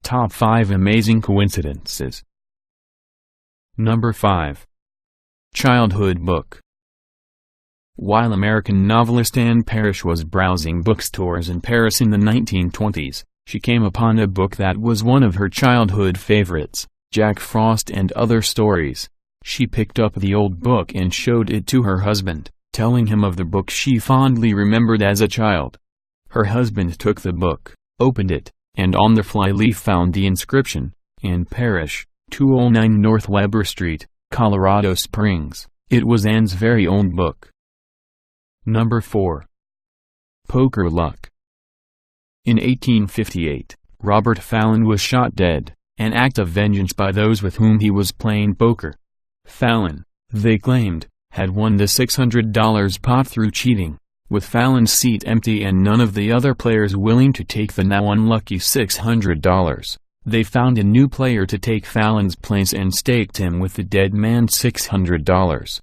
Top 5 Amazing Coincidences. Number 5. Childhood Book. While American novelist Anne Parrish was browsing bookstores in Paris in the 1920s, she came upon a book that was one of her childhood favorites, Jack Frost and Other Stories. She picked up the old book and showed it to her husband, telling him of the book she fondly remembered as a child. Her husband took the book, opened it, and on the flyleaf found the inscription, Anne Parrish, 209 North Weber Street, Colorado Springs. It was Anne's very own book. Number 4. Poker Luck. In 1858, Robert Fallon was shot dead, an act of vengeance by those with whom he was playing poker. Fallon, they claimed, had won the $600 pot through cheating, with Fallon's seat empty and none of the other players willing to take the now unlucky $600. They found a new player to take Fallon's place and staked him with the dead man's $600.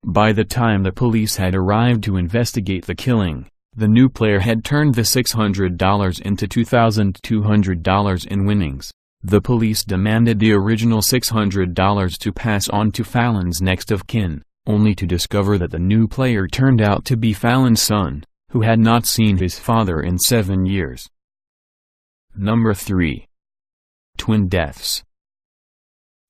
By the time the police had arrived to investigate the killing, the new player had turned the $600 into $2,200 in winnings. The police demanded the original $600 to pass on to Fallon's next of kin, only to discover that the new player turned out to be Fallon's son, who had not seen his father in 7 years. Number 3. Twin Deaths.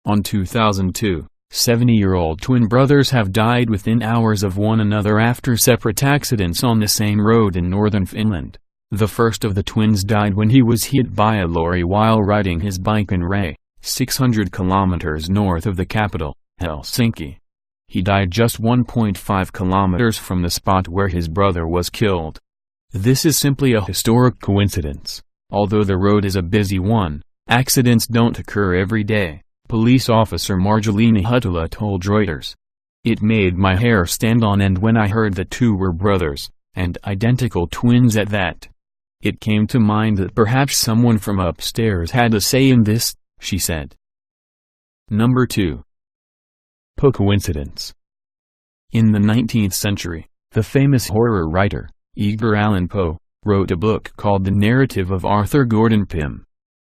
On 2002, 70-year-old twin brothers have died within hours of one another after separate accidents on the same road in northern Finland. The first of the twins died when he was hit by a lorry while riding his bike in Ray, 600 kilometers north of the capital, Helsinki. He died just 1.5 kilometers from the spot where his brother was killed. This is simply a historic coincidence. Although the road is a busy one, accidents don't occur every day, police officer Marjolaine Huttila told Reuters. It made my hair stand on end when I heard the two were brothers, and identical twins at that. It came to mind that perhaps someone from upstairs had a say in this, she said. Number 2. Poe coincidence. In the 19th century, the famous horror writer, Edgar Allan Poe, wrote a book called The Narrative of Arthur Gordon Pym.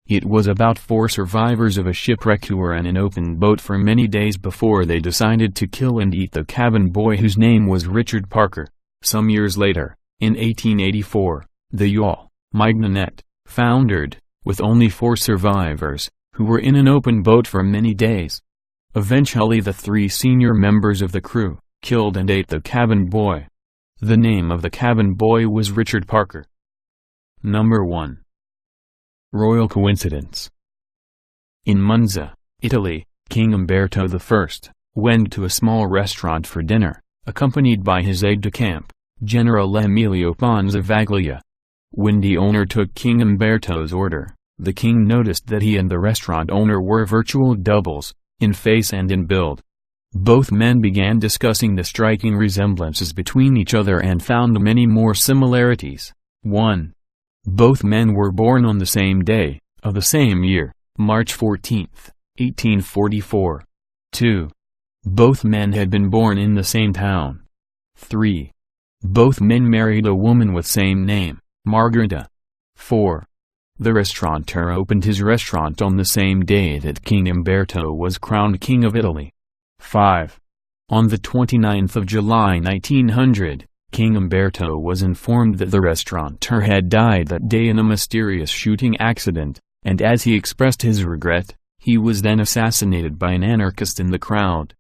It was about 4 survivors of a shipwreck who were in an open boat for many days before they decided to kill and eat the cabin boy whose name was Richard Parker. Some years later, in 1884, the yawl, Mygnanet, foundered, with only 4 survivors, who were in an open boat for many days. Eventually the 3 senior members of the crew, killed and ate the cabin boy. The name of the cabin boy was Richard Parker. Number 1. Royal coincidence. In Monza, Italy, King Umberto I went to a small restaurant for dinner, accompanied by his aide-de-camp, General Emilio Ponzavaglia. When the owner took King Umberto's order, the king noticed that he and the restaurant owner were virtual doubles, in face and in build. Both men began discussing the striking resemblances between each other and found many more similarities. 1. Both men were born on the same day, of the same year, March 14, 1844. 2. Both men had been born in the same town. 3. Both men married a woman with same name, Margherita. 4. The restaurateur opened his restaurant on the same day that King Umberto was crowned King of Italy. 5. On the 29th of July 1900, King Umberto was informed that the restaurateur had died that day in a mysterious shooting accident, and as he expressed his regret, he was then assassinated by an anarchist in the crowd.